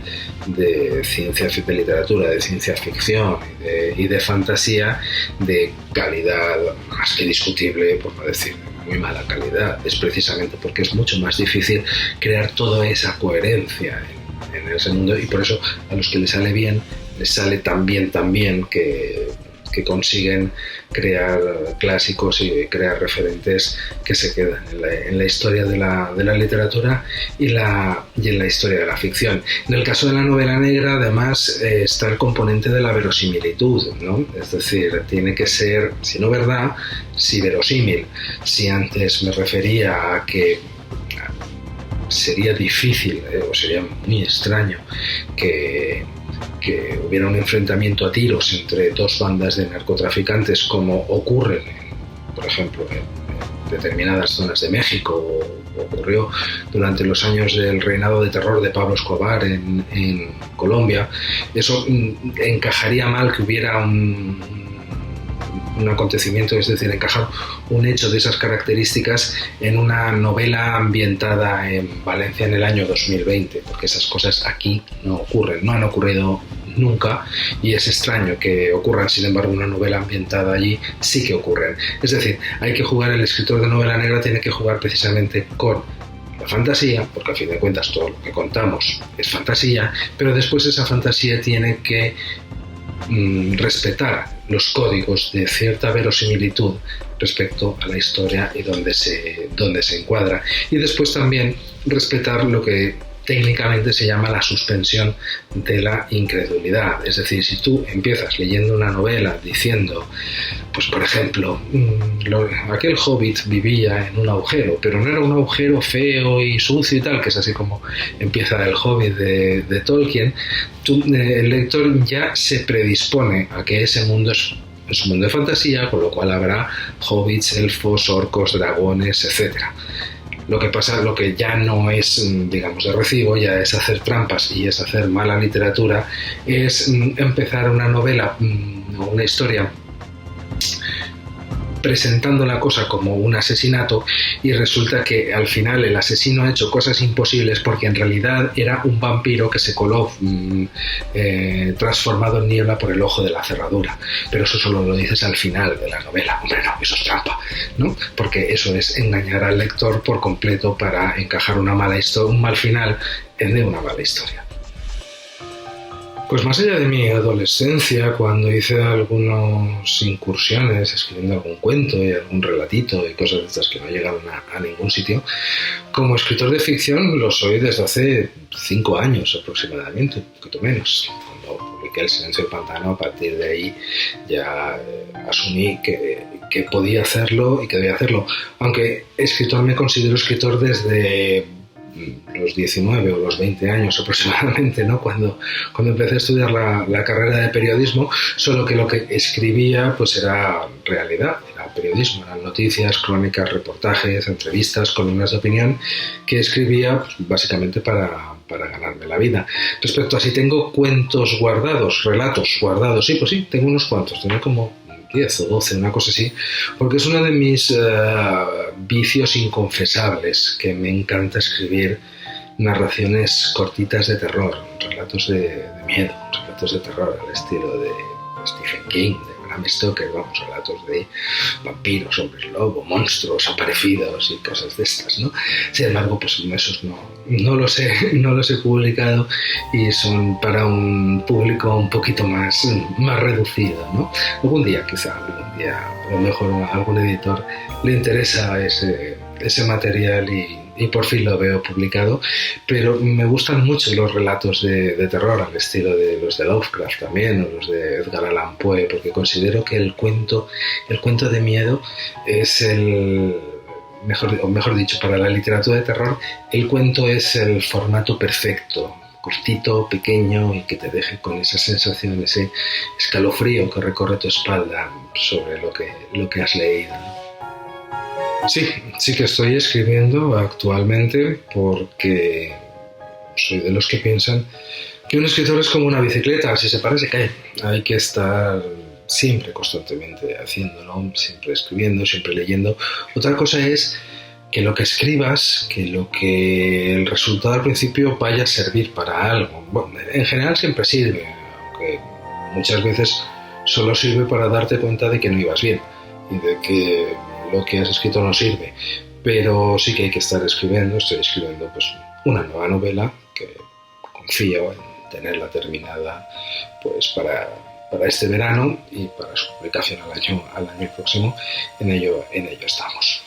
de literatura, de ciencia ficción y de fantasía de calidad más que discutible, por no decir muy mala calidad. Es precisamente porque es mucho más difícil crear toda esa coherencia en ese mundo, y por eso a los que les sale bien, les sale tan bien que consiguen crear clásicos y crear referentes que se quedan en la historia de la literatura y en la historia de la ficción. En el caso de la novela negra, además, está el componente de la verosimilitud, ¿no? Es decir, tiene que ser, si no verdad, si verosímil. Si antes me refería a que sería difícil o sería muy extraño que hubiera un enfrentamiento a tiros entre dos bandas de narcotraficantes, como ocurre, por ejemplo, en determinadas zonas de México, o ocurrió durante los años del reinado de terror de Pablo Escobar en Colombia. Eso encajaría mal que hubiera un acontecimiento, es decir, encajar un hecho de esas características en una novela ambientada en Valencia en el año 2020, porque esas cosas aquí no ocurren, no han ocurrido nunca, y es extraño que ocurran. Sin embargo, una novela ambientada allí sí que ocurren. Es decir, hay que jugar, el escritor de novela negra tiene que jugar precisamente con la fantasía, porque a fin de cuentas todo lo que contamos es fantasía, pero después esa fantasía tiene que respetar los códigos de cierta verosimilitud respecto a la historia y donde se encuadra, y después también respetar lo que técnicamente se llama la suspensión de la incredulidad. Es decir, si tú empiezas leyendo una novela diciendo, pues por ejemplo, aquel hobbit vivía en un agujero, pero no era un agujero feo y sucio y tal, que es así como empieza el Hobbit de Tolkien, el lector ya se predispone a que ese mundo es un mundo de fantasía, con lo cual habrá hobbits, elfos, orcos, dragones, etcétera. Lo que ya no es, digamos, de recibo, ya es hacer trampas y es hacer mala literatura, es empezar una novela o una historia presentando la cosa como un asesinato, y resulta que al final el asesino ha hecho cosas imposibles porque en realidad era un vampiro que se coló transformado en niebla por el ojo de la cerradura. Pero eso solo lo dices al final de la novela. Hombre, no, eso es trampa, ¿no? Porque eso es engañar al lector por completo para encajar un mal final de una mala historia. Pues más allá de mi adolescencia, cuando hice algunas incursiones escribiendo algún cuento y algún relatito y cosas de estas que no llegaron a ningún sitio, como escritor de ficción lo soy desde hace 5 años aproximadamente, un poquito menos. Cuando publiqué El silencio del pantano, a partir de ahí ya asumí que podía hacerlo y que debía hacerlo. Aunque escritor, me considero escritor desde los 19 o los 20 años aproximadamente, ¿no? Cuando empecé a estudiar la carrera de periodismo, solo que lo que escribía pues era realidad, era periodismo, eran noticias, crónicas, reportajes, entrevistas, columnas de opinión que escribía pues, básicamente para ganarme la vida. Respecto a si tengo cuentos guardados, relatos guardados, sí, pues sí, tengo unos cuantos, tengo como 10 o 12, una cosa así, porque es uno de mis vicios inconfesables, que me encanta escribir narraciones cortitas de terror, relatos de miedo, relatos de terror al estilo de Stephen King, de Bram Stoker, vamos, relatos de vampiros, hombres lobo, monstruos aparecidos y cosas de estas, ¿no? Sin embargo, pues esos no los he publicado y son para un público un poquito más reducido, ¿no? Algún día, a lo mejor a algún editor le interesa ese ese material y por fin lo veo publicado, pero me gustan mucho los relatos de terror al estilo de los de Lovecraft también, o los de Edgar Allan Poe, porque considero que el cuento de miedo es mejor dicho, para la literatura de terror, el cuento es el formato perfecto, cortito, pequeño, y que te deje con esa sensación, ese escalofrío que recorre tu espalda sobre lo que has leído. Sí que estoy escribiendo actualmente, porque soy de los que piensan que un escritor es como una bicicleta, si se para se cae. Hay que estar siempre constantemente haciéndolo, siempre escribiendo, siempre leyendo. Otra cosa es que lo que escribas, que el resultado al principio vaya a servir para algo. Bueno, en general siempre sirve, aunque muchas veces solo sirve para darte cuenta de que no ibas bien y de que lo que has escrito no sirve. Pero sí que hay que estar escribiendo. Estoy escribiendo pues una nueva novela que confío en tenerla terminada pues para este verano y para su publicación al año próximo. En ello estamos.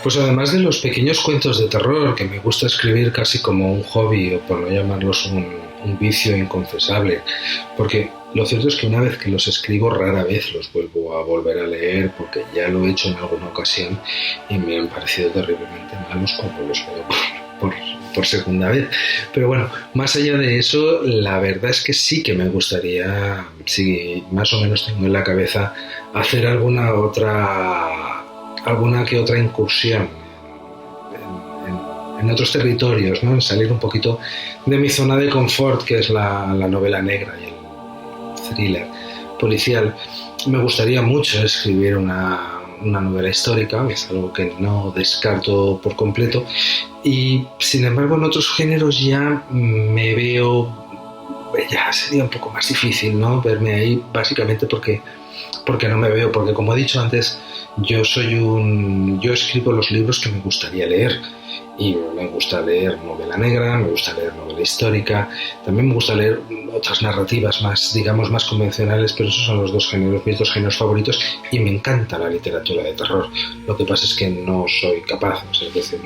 Pues además de los pequeños cuentos de terror, que me gusta escribir casi como un hobby, o por no llamarlos un vicio inconfesable, porque lo cierto es que una vez que los escribo rara vez los vuelvo a volver a leer, porque ya lo he hecho en alguna ocasión y me han parecido terriblemente malos cuando los leo por segunda vez. Pero bueno, más allá de eso, la verdad es que sí que me gustaría, si más o menos tengo en la cabeza, hacer alguna que otra incursión en otros territorios, ¿no? En salir un poquito de mi zona de confort, que es la novela negra y el thriller policial. Me gustaría mucho escribir una novela histórica, es algo que no descarto por completo, y sin embargo en otros géneros ya me veo, ya sería un poco más difícil, ¿no? Verme ahí, básicamente porque no me veo, porque como he dicho antes, yo escribo los libros que me gustaría leer, y me gusta leer novela negra, me gusta leer novela histórica, también me gusta leer otras narrativas más, digamos, más convencionales, pero esos son mis dos géneros favoritos, y me encanta la literatura de terror. Lo que pasa es que no soy capaz, es decir,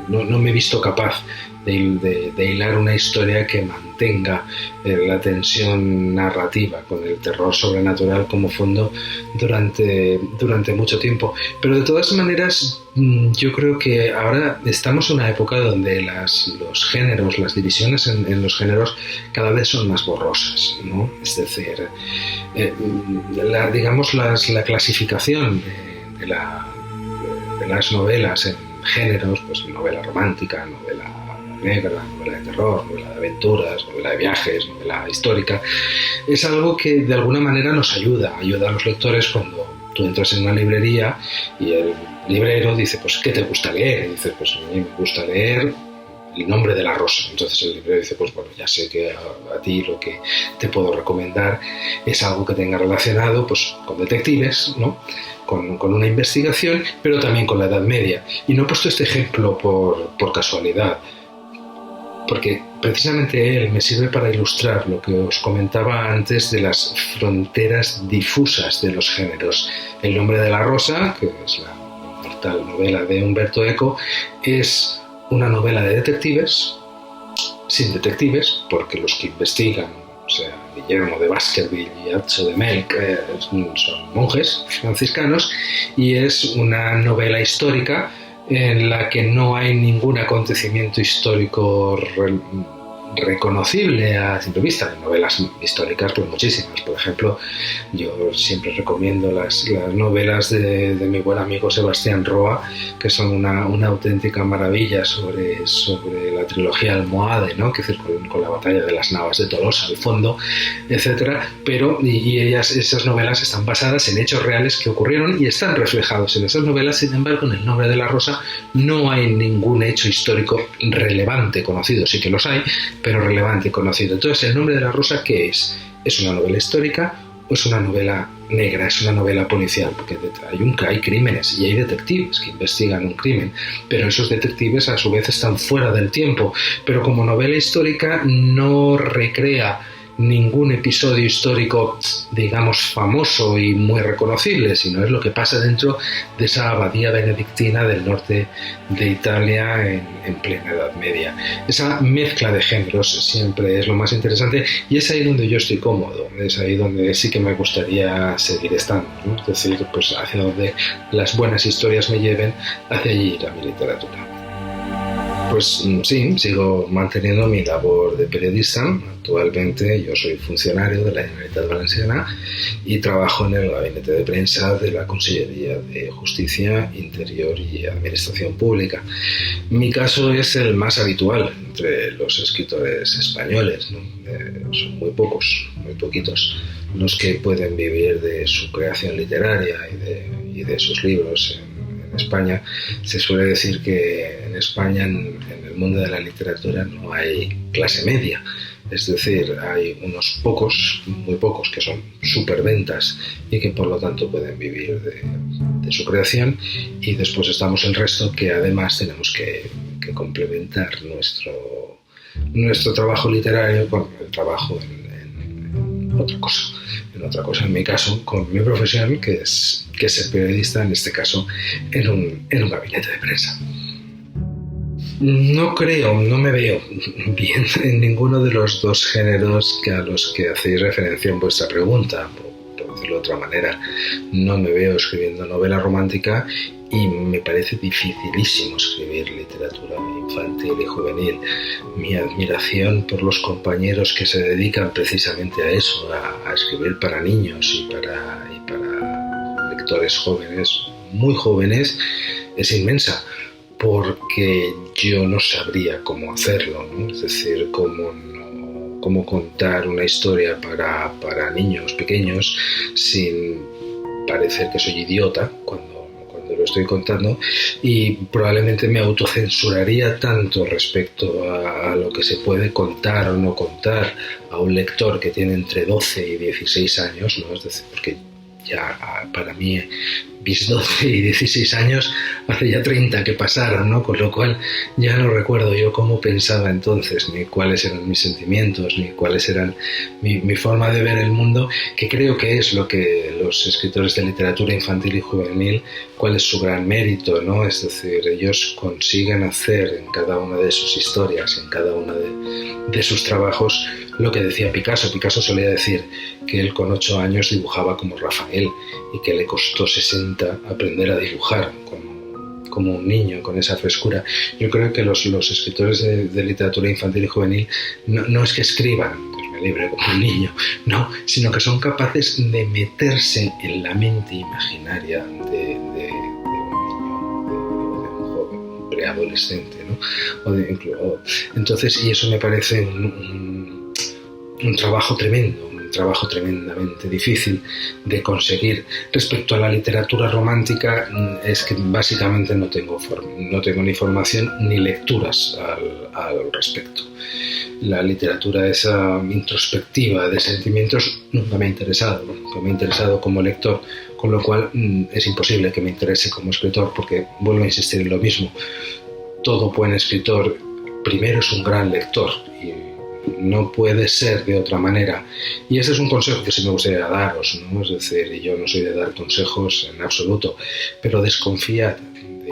no me he visto capaz de hilar una historia que mantenga la tensión narrativa con el terror sobrenatural como fondo durante mucho tiempo. Pero de todas maneras, yo creo que ahora estamos en una época donde los géneros, las divisiones en los géneros cada vez son más borrosas, ¿no? Es decir, la clasificación de las novelas en géneros, pues novela romántica, novela negra, novela de terror, novela de aventuras, novela de viajes, novela histórica, es algo que de alguna manera nos ayuda a los lectores cuando tú entras en una librería y el librero dice, pues, ¿qué te gusta leer? Y dices, pues a mí me gusta leer El nombre de la rosa. Entonces el librero dice, pues bueno, ya sé que a ti lo que te puedo recomendar es algo que tenga relacionado pues con detectives, ¿no? Con una investigación, pero también con la Edad Media. Y no he puesto este ejemplo por casualidad, porque precisamente él me sirve para ilustrar lo que os comentaba antes de las fronteras difusas de los géneros. El nombre de la rosa, que es la inmortal novela de Umberto Eco, es una novela de detectives, sin detectives, porque los que investigan, o sea, Guillermo de Baskerville y Atzo de Melk, son monjes franciscanos, y es una novela histórica en la que no hay ningún acontecimiento histórico reconocible a simple vista. Hay novelas históricas, pues muchísimas. Por ejemplo, yo siempre recomiendo las novelas de mi buen amigo Sebastián Roa, que son una auténtica maravilla sobre la trilogía almohade, ¿no? Que es decir, con la batalla de las Navas de Tolosa al fondo, etcétera. Pero esas novelas están basadas en hechos reales que ocurrieron y están reflejados en esas novelas. Sin embargo, en El nombre de la rosa no hay ningún hecho histórico relevante conocido. Sí que los hay, pero relevante y conocido. Entonces, El nombre de la rosa, ¿qué es? ¿Es una novela histórica o es una novela negra? Es una novela policial, porque hay crímenes y hay detectives que investigan un crimen, pero esos detectives a su vez están fuera del tiempo. Pero como novela histórica no recrea ningún episodio histórico, digamos, famoso y muy reconocible, sino es lo que pasa dentro de esa abadía benedictina del norte de Italia en plena Edad Media. Esa mezcla de géneros siempre es lo más interesante y es ahí donde yo estoy cómodo, es ahí donde sí que me gustaría seguir estando, ¿no? Es decir, pues hacia donde las buenas historias me lleven, hacia allí irá mi literatura. Pues sí, sigo manteniendo mi labor de periodista. Actualmente yo soy funcionario de la Generalitat Valenciana y trabajo en el gabinete de prensa de la Consellería de Justicia, Interior y Administración Pública. Mi caso es el más habitual entre los escritores españoles, ¿no? Son muy poquitos los que pueden vivir de su creación literaria y de sus libros. En España se suele decir que en España, en el mundo de la literatura, no hay clase media. Es decir, hay unos pocos, muy pocos, que son superventas y que por lo tanto pueden vivir de su creación, y después estamos el resto que además tenemos que complementar nuestro trabajo literario con el trabajo en otra cosa. En mi caso, con mi profesión, que es ser periodista, en este caso en un gabinete de prensa. No me veo bien en ninguno de los dos géneros a los que hacéis referencia en vuestra pregunta. Por decirlo de otra manera, no me veo escribiendo novela romántica y me parece dificilísimo escribir literatura infantil y juvenil. Mi admiración por los compañeros que se dedican precisamente a eso, a escribir para niños y para lectores jóvenes, muy jóvenes, es inmensa, porque yo no sabría cómo hacerlo, ¿no? Es decir, cómo contar una historia para niños pequeños sin parecer que soy idiota cuando lo estoy contando, y probablemente me autocensuraría tanto respecto a lo que se puede contar o no contar a un lector que tiene entre 12 y 16 años, ¿no? Es decir, porque ya para mí mis 12 y 16 años hace ya 30 que pasaron, ¿no? Con lo cual ya no recuerdo yo cómo pensaba entonces, ni cuáles eran mis sentimientos, ni cuáles eran mi forma de ver el mundo, que creo que es lo que los escritores de literatura infantil y juvenil, cuál es su gran mérito, ¿no? Es decir, ellos consiguen hacer en cada una de sus historias, en cada uno de sus trabajos, lo que decía Picasso. Picasso solía decir que él con 8 años dibujaba como Rafael y que le costó 60 aprender a dibujar como un niño, con esa frescura. Yo creo que los escritores de literatura infantil y juvenil no es que escriban libre como un niño, no, sino que son capaces de meterse en la mente imaginaria de un niño, de un joven, un preadolescente, ¿no? Entonces, y eso me parece un trabajo tremendo, un trabajo tremendamente difícil de conseguir. Respecto a la literatura romántica, es que básicamente no tengo ni formación ni lecturas al respecto. La literatura esa introspectiva de sentimientos nunca me ha interesado como lector, con lo cual es imposible que me interese como escritor, porque vuelvo a insistir en lo mismo. Todo buen escritor primero es un gran lector y no puede ser de otra manera. Y ese es un consejo que sí me gustaría daros, ¿no? Es decir, yo no soy de dar consejos en absoluto, pero desconfiad de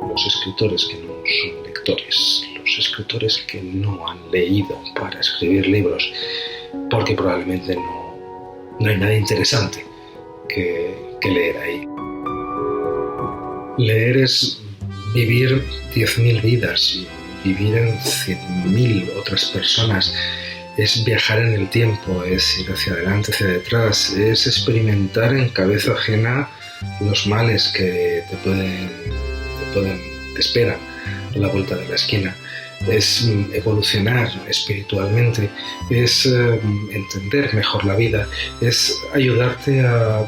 los escritores que no son lectores, los escritores que no han leído para escribir libros, porque probablemente no hay nada interesante que leer ahí. Leer es vivir 10.000 vidas, vivir en 100.000 otras personas, es viajar en el tiempo, es ir hacia adelante, hacia detrás, es experimentar en cabeza ajena los males que te esperan a la vuelta de la esquina. Es evolucionar espiritualmente, es entender mejor la vida, es ayudarte a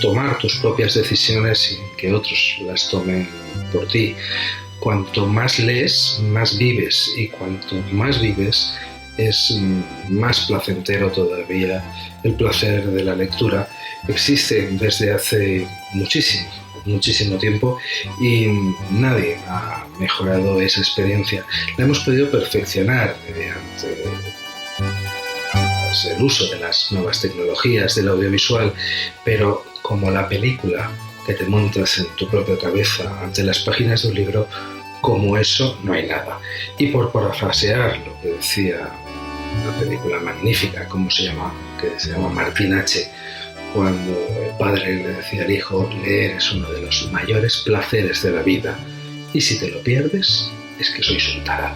tomar tus propias decisiones sin que otros las tomen por ti. Cuanto más lees, más vives, y cuanto más vives, es más placentero todavía el placer de la lectura. Existe desde hace muchísimo tiempo y nadie ha mejorado esa experiencia. La hemos podido perfeccionar mediante el uso de las nuevas tecnologías del audiovisual, pero como la película que te montas en tu propia cabeza ante las páginas de un libro, como eso no hay nada. Y por parafrasear lo que decía una película magnífica, que se llama Martín H., cuando el padre le decía al hijo: leer es uno de los mayores placeres de la vida, y si te lo pierdes, es que sois un tarado.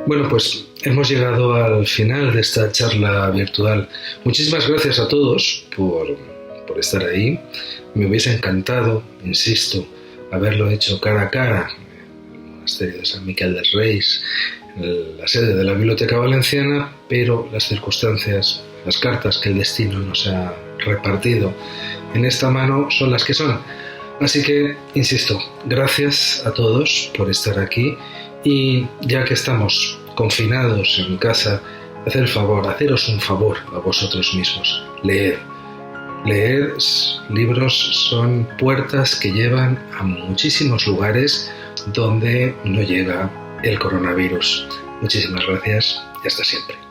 Bueno, pues hemos llegado al final de esta charla virtual. Muchísimas gracias a todos por estar ahí. Me hubiese encantado, insisto, haberlo hecho cara a cara en el monasterio de San Miquel dels Reis, en la sede de la Biblioteca Valenciana, pero las circunstancias, las cartas que el destino nos ha repartido en esta mano son las que son. Así que, insisto, gracias a todos por estar aquí, y ya que estamos confinados en casa, haceros un favor a vosotros mismos: leed. Leer libros son puertas que llevan a muchísimos lugares donde no llega el coronavirus. Muchísimas gracias y hasta siempre.